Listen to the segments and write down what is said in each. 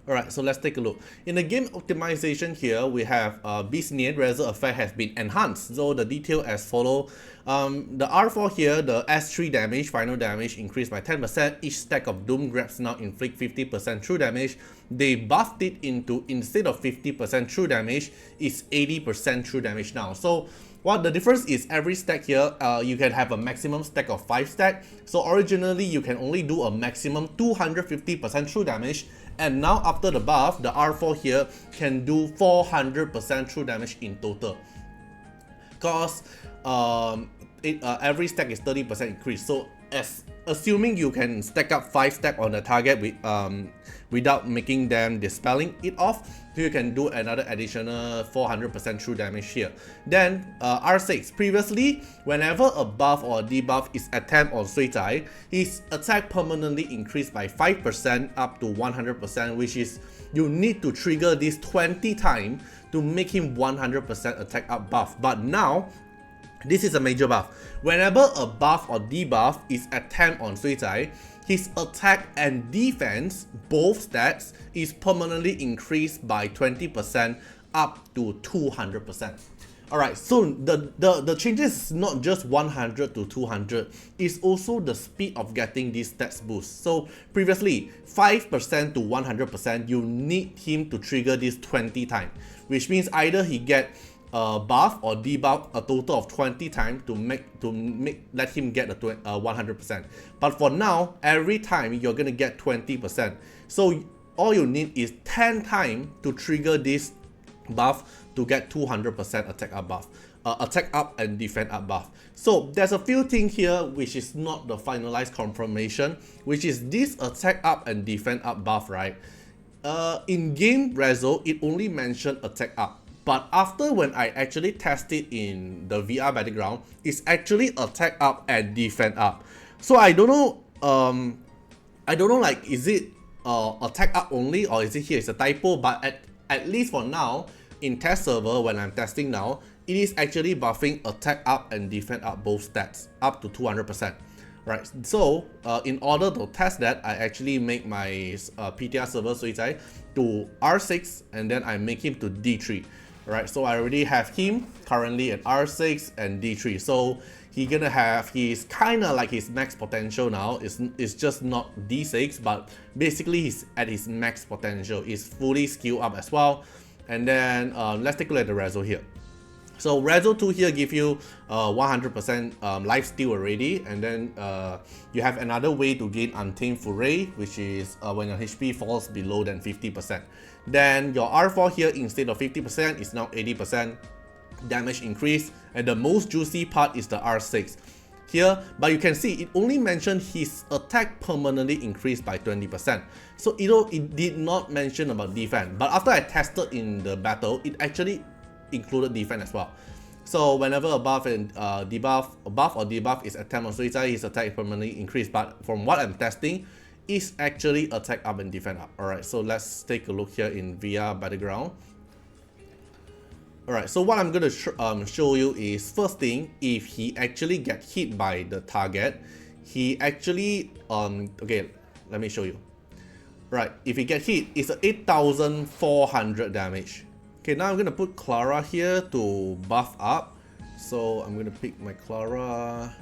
Alright, so let's take a look. In the game optimization here, we have Dislyte Razor effect has been enhanced. So the detail as follow. The R4 here, the S3 damage, final damage increased by 10%. Each stack of Doom grabs now inflict 50% true damage. They buffed it into, instead of 50% true damage, it's 80% true damage now. So what the difference is, every stack here, you can have a maximum stack of 5 stack. So originally you can only do a maximum 250% true damage, and now after the buff, the R4 here can do 400% true damage in total. Because every stack is 30% increase. So assuming you can stack up 5 stack on the target without making them dispelling it off, you can do another additional 400% true damage here. Then R6, previously whenever a buff or a debuff is attempt on Sui Zai, his attack permanently increased by 5% up to 100%, which is you need to trigger this 20 times to make him 100% attack up buff. But now this is a major buff. Whenever a buff or debuff is attempt on Sui Zai, his attack and defense, both stats, is permanently increased by 20% up to 200%. Alright, so the changes is not just 100 to 200, it's also the speed of getting these stats boost. So previously, 5% to 100%, you need him to trigger this 20 times, which means either he get buff or debuff a total of 20 times to let him get a 100%. But for now, every time you're gonna get 20%. So all you need is 10 times to trigger this buff to get 200% attack up buff, attack up and defend up buff. So there's a few things here which is not the finalized confirmation, which is this attack up and defend up buff, right? In game Rezo, it only mentioned attack up. But after when I actually test it in the VR Battleground, it's actually attack up and defend up. So I don't know, like, is it attack up only, or is it here? It's a typo, but at least for now, in test server, when I'm testing now, it is actually buffing attack up and defend up both stats up to 200%. Right, so in order to test that, I actually make my PTR server Sui Zai to R6, and then I make him to D3. Right, so I already have him currently at R6 and D3. So he's kind of like his max potential now. It's just not D6, but basically he's at his max potential. He's fully skilled up as well. And then let's take a look at the Rezo here. So Rezo 2 here give you 100% lifesteal already, and then you have another way to gain Untamed Fury, which is when your HP falls below than 50%. Then your R4 here, instead of 50%, is now 80% damage increase, and the most juicy part is the R6 here, but you can see it only mentioned his attack permanently increased by 20%. So it did not mention about defense, but after I tested in the battle, it actually included defense as well. So whenever a buff and buff or debuff is attempt on Sui Zai, his attack permanently increased. But from what I'm testing, is actually attack up and defend up. Alright, so let's take a look here in VR Battleground. Alright, so what I'm gonna show you is, first thing, if he actually get hit by the target, he actually okay, let me show you. Right, if he get hit, it's a 8,400 damage. Okay, now I'm gonna put Clara here to buff up. So I'm gonna pick my Clara,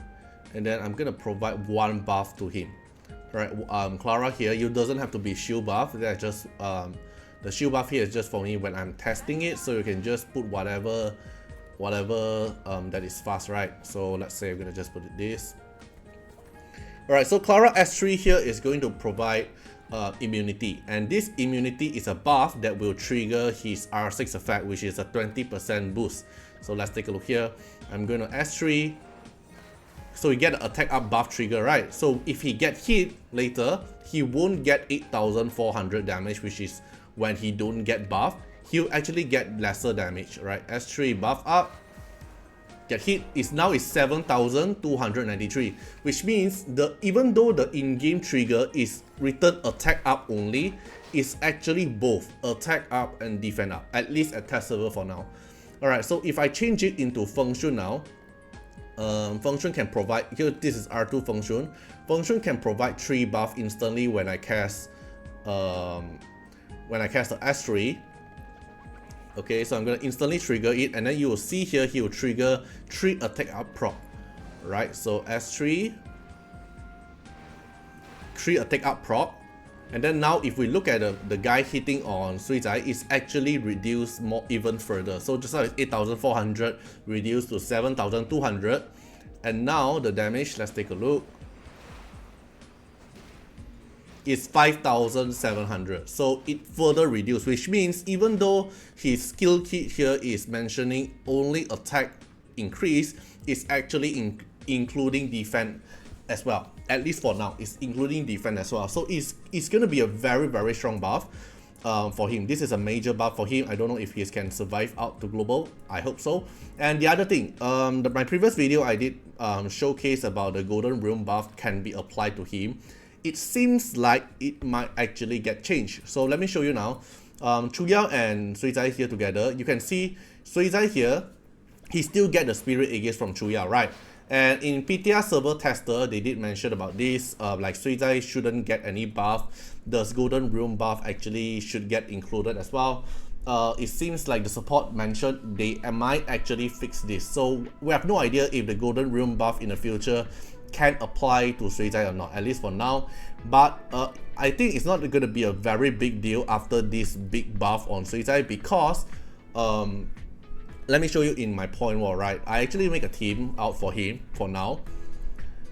and then I'm gonna provide one buff to him. Right, Clara here, you doesn't have to be shield buff. That's just the shield buff here is just for me when I'm testing it. So you can just put whatever that is fast, right? So let's say I'm gonna just put this. Alright, so Clara S3 here is going to provide immunity, and this immunity is a buff that will trigger his R6 effect, which is a 20% boost. So let's take a look here. I'm going to S3, so you get an attack up buff trigger, right? So if he get hit later, he won't get 8,400 damage, which is when he don't get buff. He'll actually get lesser damage, right? S3 buff up, get hit is now 7,293, which means even though the in-game trigger is return attack up only, it's actually both attack up and defend up, at least at test server for now. Alright, so if I change it into function now, function can provide, here this is R2 function can provide 3 buff instantly when I cast when I cast the S3. Okay, so I'm gonna instantly trigger it, and then you will see here he will trigger 3 attack up proc. Right, so S3, 3 attack up proc. And then now if we look at the guy hitting on Sui Zai, it's actually reduced even further. So just now it's 8,400 reduced to 7,200. And now the damage, let's take a look, is 5,700. So it further reduced, which means even though his skill kit here is mentioning only attack increase, it's actually including defense as well. At least for now, it's including defense as well. So it's going to be a very, very strong buff for him. This is a major buff for him. I don't know if he can survive out to global. I hope so. And the other thing, my previous video I did showcase about the golden realm buff can be applied to him. It seems like it might actually get changed. So let me show you now. Chu Yao and Sui Zai here together. You can see Sui Zai here, he still get the spirit aegis from Chu Yao, right? And in PTR server tester, they did mention about this, like Sui Zai shouldn't get any buff. The golden realm buff actually should get included as well. It seems like the support mentioned they might actually fix this. So we have no idea if the golden realm buff in the future can apply to Sui Zai or not, at least for now. But I think it's not going to be a very big deal after this big buff on Sui Zai, because let me show you in my point wall, right? I actually make a team out for him for now.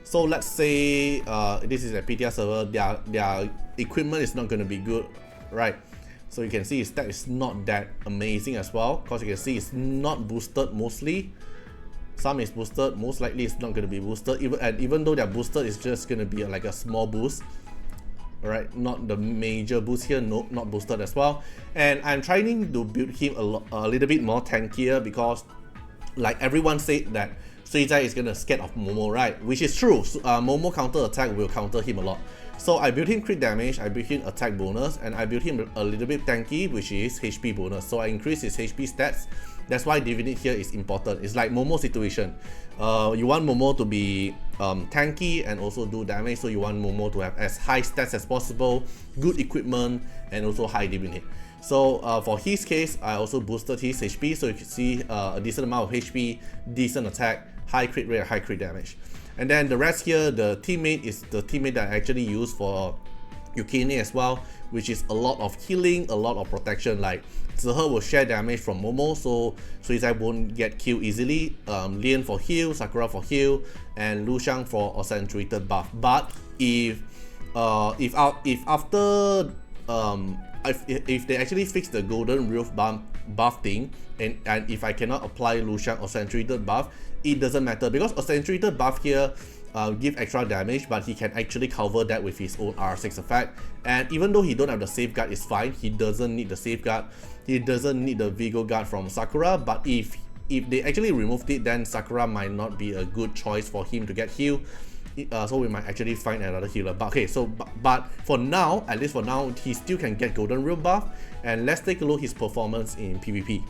So let's say this is a PTR server, their equipment is not going to be good, right? So you can see his stat is not that amazing as well, because you can see it's not boosted mostly. Some is boosted, most likely it's not going to be boosted. Even though they're boosted, it's just going to be like a small boost. Alright, not the major boost here, no, not boosted as well. And I'm trying to build him a little bit more tankier, because like everyone said that Sui Zai is gonna scared of Momo, right? Which is true. Momo counter attack will counter him a lot. So I built him crit damage, I built him attack bonus, and I built him a little bit tanky, which is HP bonus. So I increased his HP stats. That's why Divinate here is important. It's like Momo situation. You want Momo to be tanky and also do damage, so you want Momo to have as high stats as possible, good equipment, and also high Divinate. So for his case, I also boosted his HP, so you can see a decent amount of HP, decent attack, high crit rate, high crit damage. And then the rest here, the teammate is the teammate that I actually use for Yukine as well, which is a lot of healing, a lot of protection. Like Zihe will share damage from Momo, so Sui Zai won't get killed easily. Lian for heal, Sakura for heal, and Lu Xiang for accentuated buff. But if they actually fix the golden roof buff thing, and if I cannot apply Lu Xiang accentuated buff, it doesn't matter, because accentuated buff here give extra damage, but he can actually cover that with his own R6 effect. And even though he don't have the safeguard, it's fine. He doesn't need the safeguard. He doesn't need the Vigo guard from Sakura. But if they actually removed it, then Sakura might not be a good choice for him to get healed. So we might actually find another healer. But okay, so but for now, at least for now, he still can get golden realm buff. And let's take a look at his performance in PvP.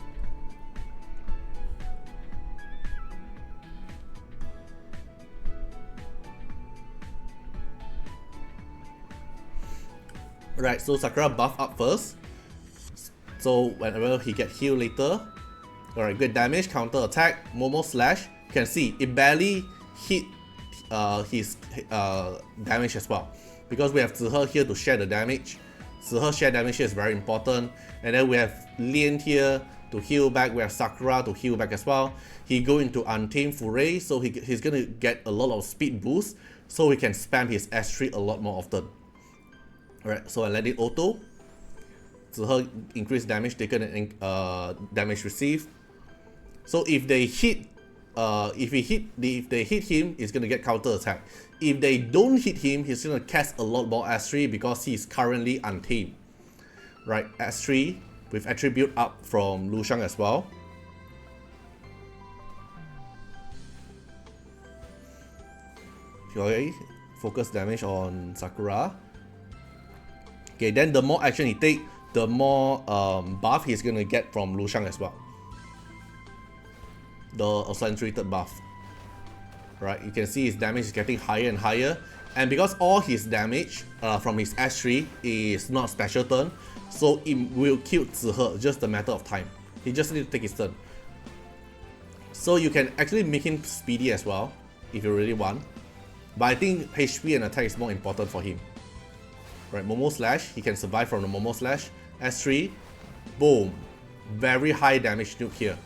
Right, so Sakura buff up first. So whenever he get healed later, alright, good damage, counter attack, Momo slash. You can see it barely hit his damage as well, because we have Zihe here to share the damage. Zihe share damage here is very important. And then we have Lian here to heal back. We have Sakura to heal back as well. He go into Untamed Foray, so he's gonna get a lot of speed boost, so he can spam his S3 a lot more often. Alright, so I let it auto. Zihe increase damage taken and damage received. So if they hit, if they hit him, he's gonna get counter attack. If they don't hit him, he's gonna cast a lot more S3 because he's currently untamed. Right, S3 with attribute up from Lu Xiang as well. Okay, focus damage on Sakura. Okay, then the more action he take, the more buff he's gonna get from Lu Xiang as well. The accentuated buff. Right, you can see his damage is getting higher and higher. And because all his damage from his S3 is not special turn, so it will kill Zihe, just a matter of time. He just need to take his turn. So you can actually make him speedy as well, if you really want. But I think HP and attack is more important for him. Right, Momo Slash, he can survive from the Momo Slash. S3, boom. Very high damage nuke here.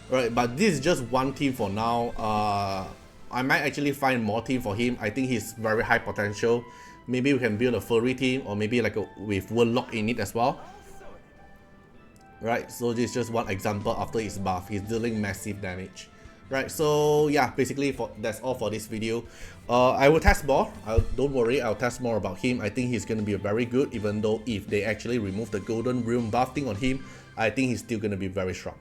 Right, but this is just one team for now. I might actually find more team for him. I think he's very high potential. Maybe we can build a furry team, or maybe like with Warlock in it as well. Right, so this is just one example after his buff. He's dealing massive damage. Right, so yeah, basically that's all for this video. I will test more. Don't worry, I'll test more about him. I think he's gonna be very good, even though if they actually remove the golden realm buff thing on him, I think he's still gonna be very strong.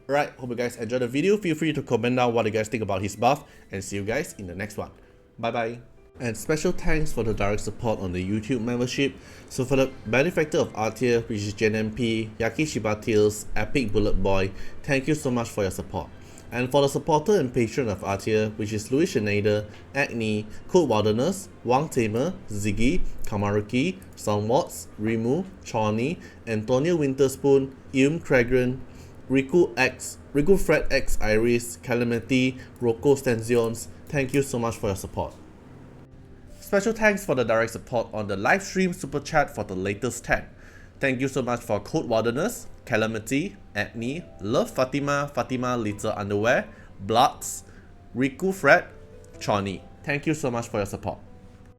Alright, hope you guys enjoyed the video. Feel free to comment down what you guys think about his buff, and see you guys in the next one. Bye bye. And special thanks for the direct support on the YouTube membership. So for the benefactor of Artiar, which is JNMP, Yaki Shiba Tails, Epic Bullet Boy, thank you so much for your support. And for the supporter and patron of Artiar, which is Louis Schneider, Agni, Code Wilderness, Wang Tamer, Ziggy, Kamaruki, Sunwatts, Rimu, Chorny, Antonio Winterspoon, Ilm Cragran, Riku X, Riku Fred X Iris, Calamity, Rocco Stanzions, thank you so much for your support. Special thanks for the direct support on the live stream super chat for the latest 10. Thank you so much for Code Wilderness, Calamity, Agni, Love Fatima, Fatima Little Underwear, Bloods, Riku Fred, Chorny. Thank you so much for your support.